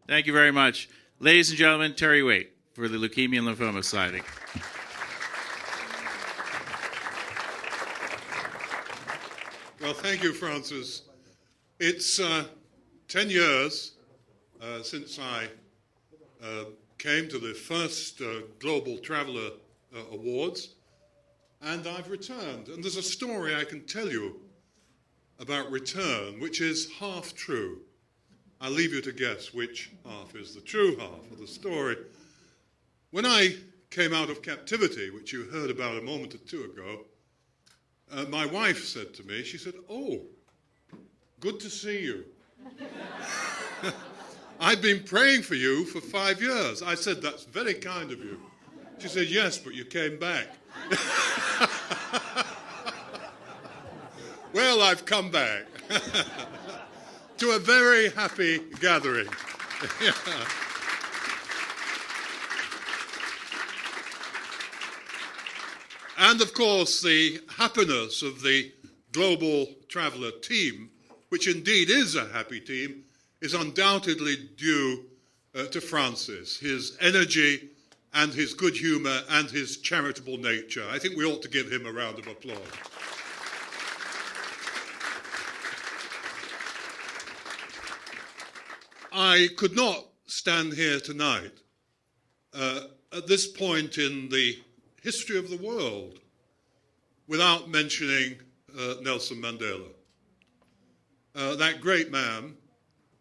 Thank you very much. Ladies and gentlemen, Terry Waite for the Leukemia and Lymphoma Society. Well, thank you, Francis. It's 10 years since I came to the first Global Traveller Awards, and I've returned. And there's a story I can tell you about return, which is half true. I'll leave you to guess which half is the true half of the story. When I came out of captivity, which you heard about a moment or two ago, my wife said to me, she said, "Oh, good to see you." "I've been praying for you for 5 years." I said, "That's very kind of you." She said, "Yes, but you came back." Well, I've come back to a very happy gathering. And, of course, the happiness of the Global Traveller team, which indeed is a happy team, is undoubtedly due to Francis, his energy and his good humour and his charitable nature. I think we ought to give him a round of applause. I could not stand here tonight at this point in the history of the world without mentioning Nelson Mandela. That great man,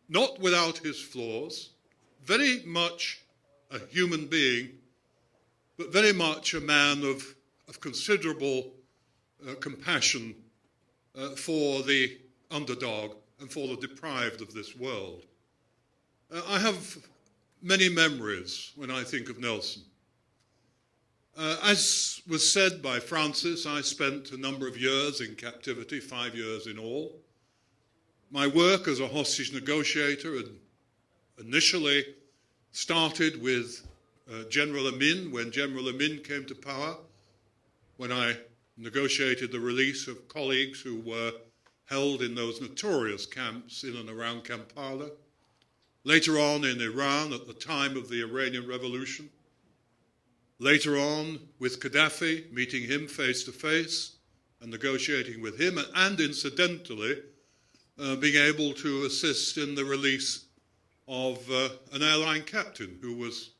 not without his flaws, very much a human being, but very much a man of considerable compassion for the underdog and for the deprived of this world. I have many memories when I think of Nelson. As was said by Francis, I spent a number of years in captivity, 5 years in all. My work as a hostage negotiator had initially started with General Amin, when General Amin came to power, when I negotiated the release of colleagues who were held in those notorious camps in and around Kampala. Later on in Iran at the time of the Iranian Revolution. Later on with Gaddafi, meeting him face to face and negotiating with him, and incidentally being able to assist in the release of an airline captain who was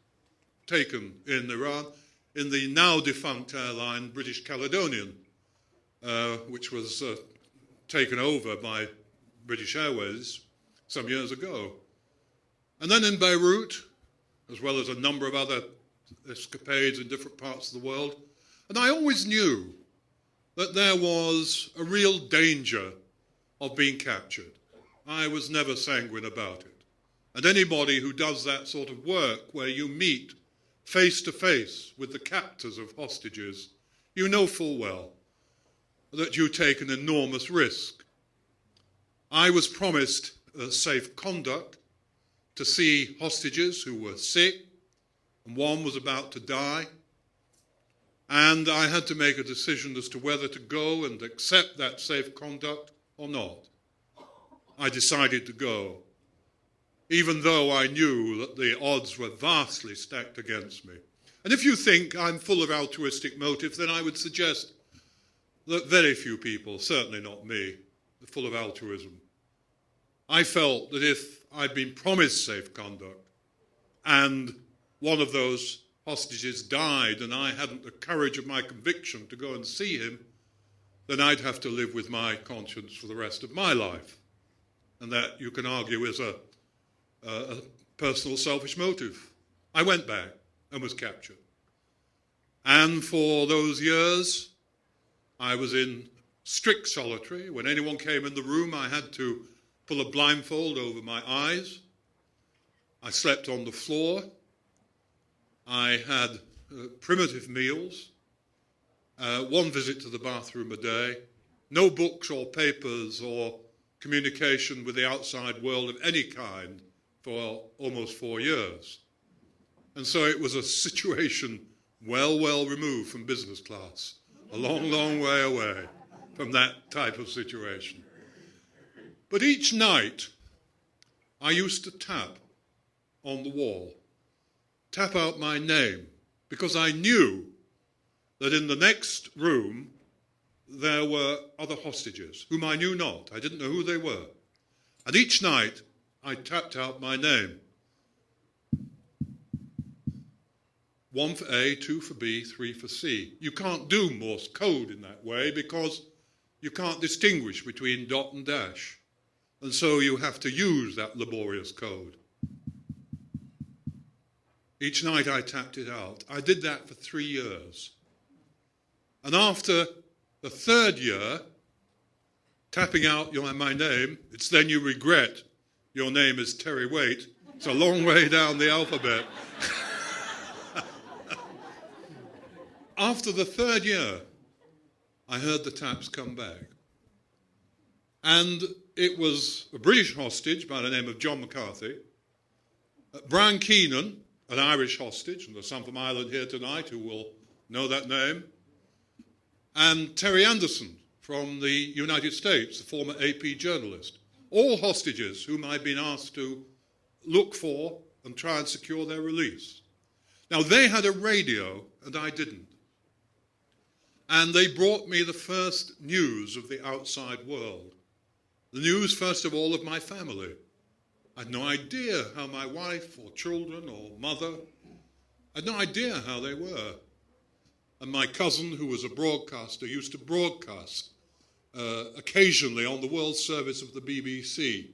taken in Iran in the now defunct airline British Caledonian, which was taken over by British Airways some years ago. And then in Beirut, as well as a number of other escapades in different parts of the world. And I always knew that there was a real danger of being captured. I was never sanguine about it. And anybody who does that sort of work, where you meet face to face with the captors of hostages, you know full well that you take an enormous risk. I was promised safe conduct to see hostages who were sick, and one was about to die, and I had to make a decision as to whether to go and accept that safe conduct or not. I decided to go, even though I knew that the odds were vastly stacked against me. And if you think I'm full of altruistic motive, then I would suggest that very few people, certainly not me, are full of altruism. I felt that if I'd been promised safe conduct and one of those hostages died and I hadn't the courage of my conviction to go and see him, then I'd have to live with my conscience for the rest of my life. And that, you can argue, is a personal selfish motive. I went back and was captured. And for those years, I was in strict solitary. When anyone came in the room, I had to pull a blindfold over my eyes. I slept on the floor. I had primitive meals, one visit to the bathroom a day, no books or papers or communication with the outside world of any kind for almost 4 years. And so it was a situation well removed from business class, a long way away from that type of situation. But each night I used to tap on the wall, tap out my name, because I knew that in the next room there were other hostages whom I knew not. I didn't know who they were. And each night I tapped out my name. 1 for A, 2 for B, 3 for C. You can't do Morse code in that way because you can't distinguish between dot and dash. And so you have to use that laborious code. Each night I tapped it out. I did that for 3 years. And after the third year, tapping out my name, it's then you regret your name is Terry Waite. It's a long way down the alphabet. After the third year, I heard the taps come back. And it was a British hostage by the name of John McCarthy, Brian Keenan, an Irish hostage, and there's some from Ireland here tonight who will know that name, and Terry Anderson from the United States, the former AP journalist. All hostages whom I'd been asked to look for and try and secure their release. Now, they had a radio, and I didn't. And they brought me the first news of the outside world. The news, first of all, of my family. I had no idea how my wife or children or mother, I had no idea how they were. And my cousin, who was a broadcaster, used to broadcast occasionally on the world service of the BBC,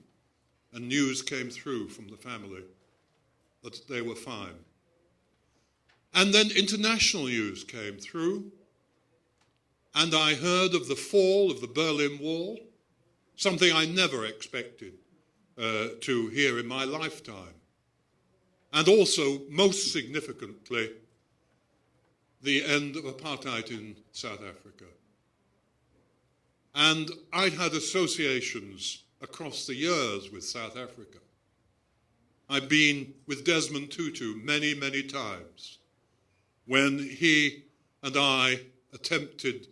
and news came through from the family that they were fine. And then international news came through, and I heard of the fall of the Berlin Wall, something I never expected to hear in my lifetime. And also, most significantly, the end of apartheid in South Africa. And I'd had associations across the years with South Africa. I've been with Desmond Tutu many, many times when he and I attempted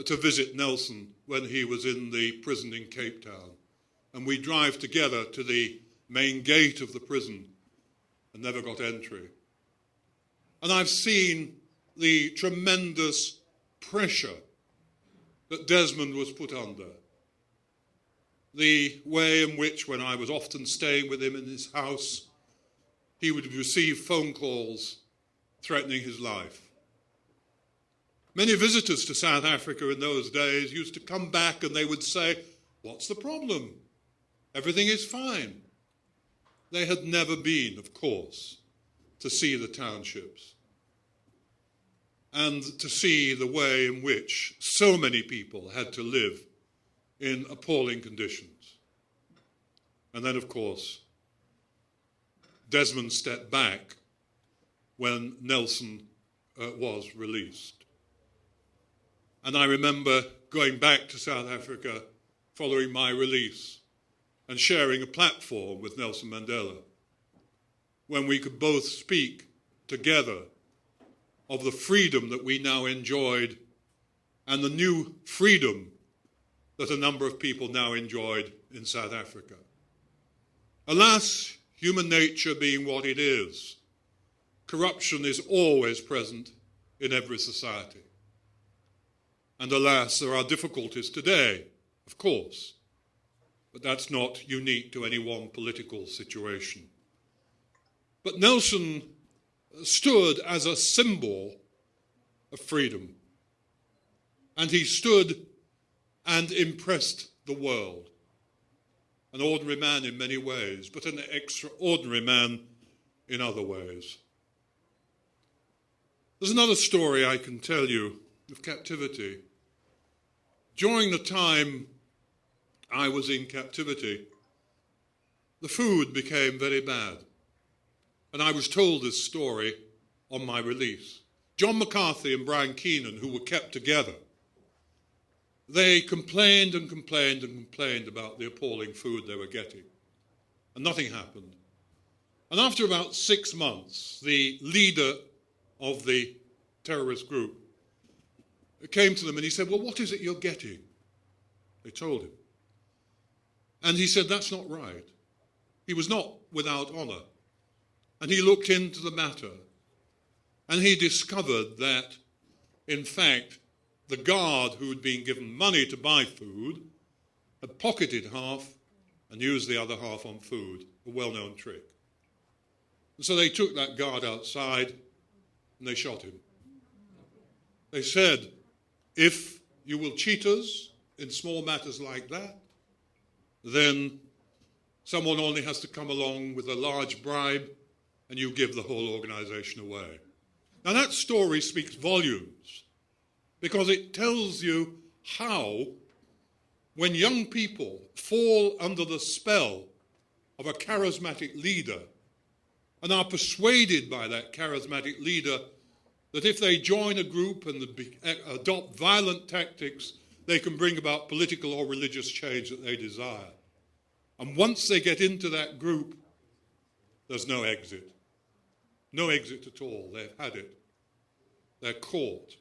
to visit Nelson when he was in the prison in Cape Town. And we drive together to the main gate of the prison and never got entry. And I've seen the tremendous pressure that Desmond was put under. The way in which, when I was often staying with him in his house, he would receive phone calls threatening his life. Many visitors to South Africa in those days used to come back and they would say, "What's the problem? Everything is fine." They had never been, of course, to see the townships and to see the way in which so many people had to live in appalling conditions. And then, of course, Desmond stepped back when Nelson was released. And I remember going back to South Africa following my release and sharing a platform with Nelson Mandela when we could both speak together of the freedom that we now enjoyed and the new freedom that a number of people now enjoyed in South Africa. Alas, human nature being what it is, corruption is always present in every society. And alas, there are difficulties today, of course, but that's not unique to any one political situation. But Nelson stood as a symbol of freedom, and he stood and impressed the world. An ordinary man in many ways, but an extraordinary man in other ways. There's another story I can tell you of captivity. During the time I was in captivity, the food became very bad. And I was told this story on my release. John McCarthy and Brian Keenan, who were kept together, they complained and complained and complained about the appalling food they were getting. And nothing happened. And after about 6 months, the leader of the terrorist group came to them and he said, "Well, what is it you're getting?" They told him. And he said, "That's not right." He was not without honor. And he looked into the matter, and he discovered that, in fact, the guard who had been given money to buy food had pocketed half and used the other half on food, a well-known trick. And so they took that guard outside and they shot him. They said, if you will cheat us in small matters like that, then someone only has to come along with a large bribe and you give the whole organization away. Now that story speaks volumes because it tells you how, when young people fall under the spell of a charismatic leader and are persuaded by that charismatic leader that if they join a group and adopt violent tactics, they can bring about political or religious change that they desire. And once they get into that group, there's no exit. No exit at all. They've had it. They're caught.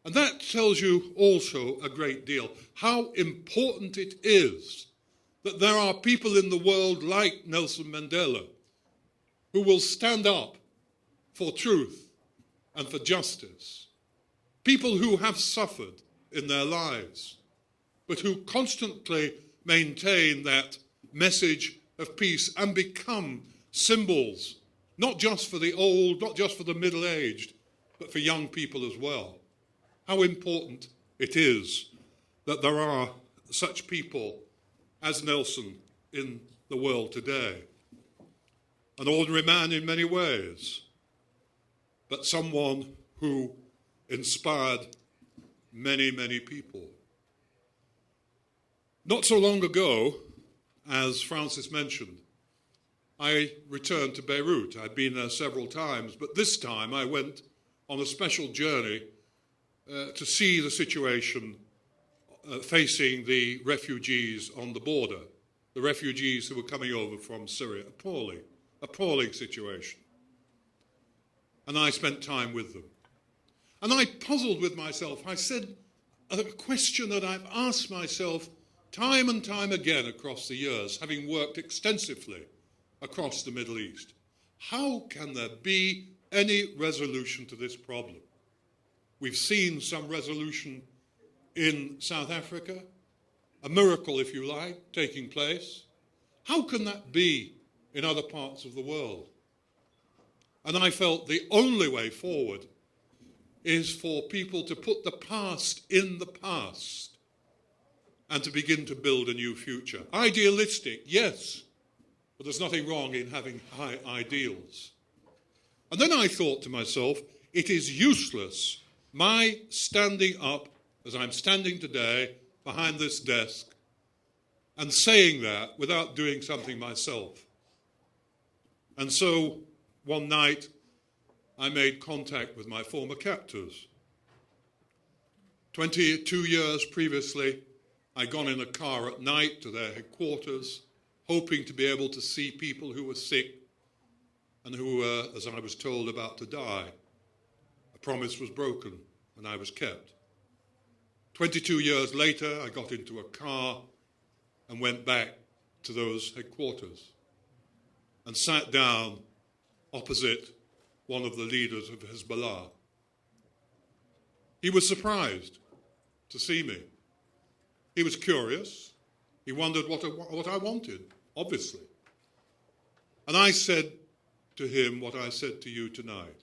And that tells you also a great deal how important it is that there are people in the world like Nelson Mandela who will stand up for truth and for justice. People who have suffered in their lives, but who constantly maintain that message of peace and become symbols, not just for the old, not just for the middle-aged, but for young people as well. How important it is that there are such people as Nelson in the world today. An ordinary man in many ways, but someone who inspired many, many people. Not so long ago, as Francis mentioned, I returned to Beirut. I'd been there several times, but this time I went on a special journey to see the situation facing the refugees on the border, the refugees who were coming over from Syria. Appalling situation. And I spent time with them. And I puzzled with myself. I said a question that I've asked myself time and time again across the years, having worked extensively across the Middle East. How can there be any resolution to this problem? We've seen some resolution in South Africa, a miracle, if you like, taking place. How can that be in other parts of the world? And I felt the only way forward is for people to put the past in the past and to begin to build a new future. Idealistic, yes, but there's nothing wrong in having high ideals. And then I thought to myself, it is useless my standing up, as I'm standing today, behind this desk, and saying that without doing something myself. And so, one night, I made contact with my former captors. 22 years previously, I'd gone in a car at night to their headquarters, hoping to be able to see people who were sick and who were, as I was told, about to die. A promise was broken, and I was kept. 22 years later, I got into a car and went back to those headquarters and sat down opposite one of the leaders of Hezbollah. He was surprised to see me. He was curious. He wondered what I wanted, obviously. And I said to him what I said to you tonight.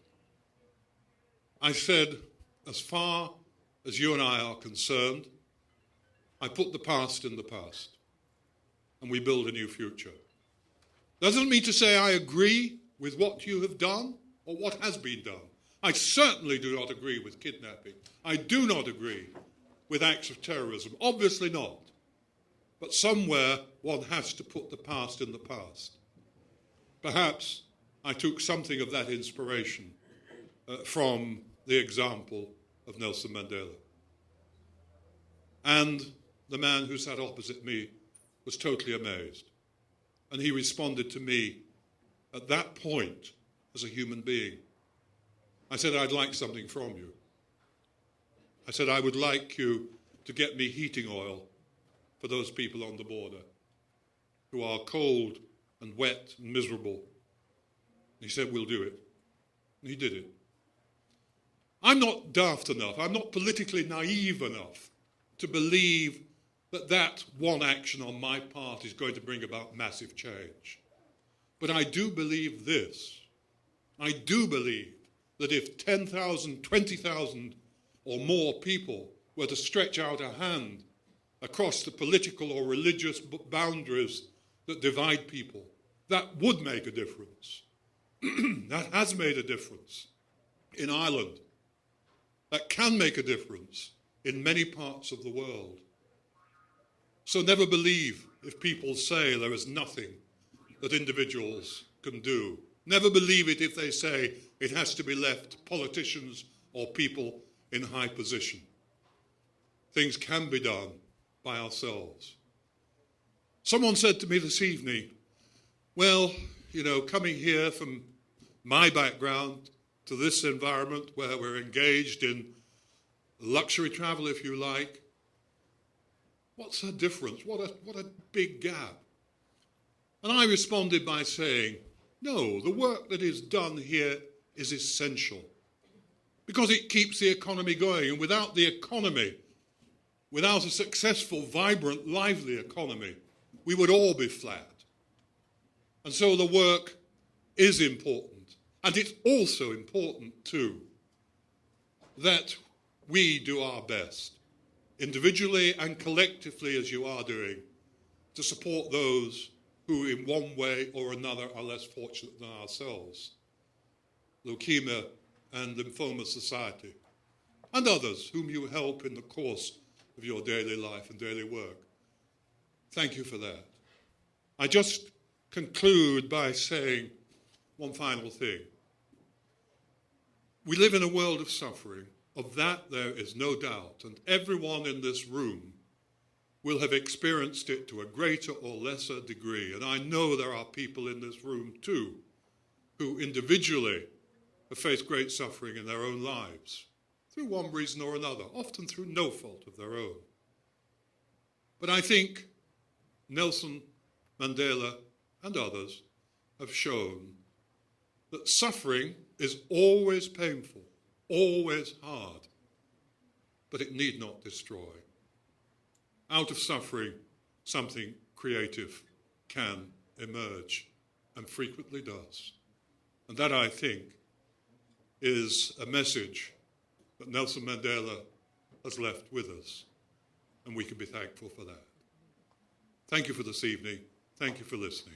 I said, as far as you and I are concerned, I put the past in the past, and we build a new future. Doesn't mean to say I agree with what you have done or what has been done. I certainly do not agree with kidnapping. I do not agree with acts of terrorism. Obviously not. But somewhere one has to put the past in the past. Perhaps I took something of that inspiration from the example of Nelson Mandela. And the man who sat opposite me was totally amazed. And he responded to me at that point as a human being. I said, I'd like something from you. I said, I would like you to get me heating oil for those people on the border who are cold and wet and miserable He said, we'll do it. And he did it. I'm not daft enough, I'm not politically naive enough to believe that that one action on my part is going to bring about massive change. But I do believe this. I do believe that if 10,000, 20,000 or more people were to stretch out a hand across the political or religious boundaries that divide people, that would make a difference. That has made a difference in Ireland. That can make a difference in many parts of the world. So never believe if people say there is nothing that individuals can do. Never believe it if they say it has to be left to politicians or people in high position. Things can be done by ourselves. Someone said to me this evening, well, you know, coming here from my background to this environment where we're engaged in luxury travel, if you like, what's the difference? What a big gap. And I responded by saying, no, the work that is done here is essential because it keeps the economy going. And without the economy, without a successful, vibrant, lively economy, we would all be flat. And so the work is important. And it's also important, too, that we do our best, individually and collectively as you are doing, to support those who in one way or another are less fortunate than ourselves. Leukemia and Lymphoma Society, and others whom you help in the course of your daily life and daily work. Thank you for that. I just conclude by saying one final thing. We live in a world of suffering. Of that there is no doubt, and everyone in this room will have experienced it to a greater or lesser degree. And I know there are people in this room too who individually have faced great suffering in their own lives through one reason or another, often through no fault of their own. But I think Nelson Mandela and others have shown that suffering is always painful, always hard, but it need not destroy. Out of suffering, something creative can emerge, and frequently does. And that, I think, is a message that Nelson Mandela has left with us, and we can be thankful for that. Thank you for this evening. Thank you for listening.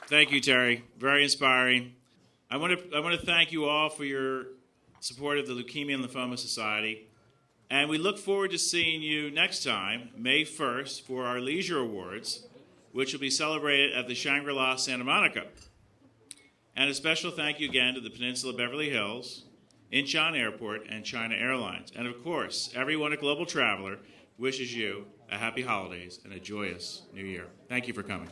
Thank you, Terry. Very inspiring. I want to thank you all for your support of the Leukemia and Lymphoma Society. And we look forward to seeing you next time, May 1st, for our Leisure Awards, which will be celebrated at the Shangri-La Santa Monica. And a special thank you again to the Peninsula Beverly Hills, Incheon Airport, and China Airlines. And of course, everyone at Global Traveler wishes you a happy holidays and a joyous new year. Thank you for coming.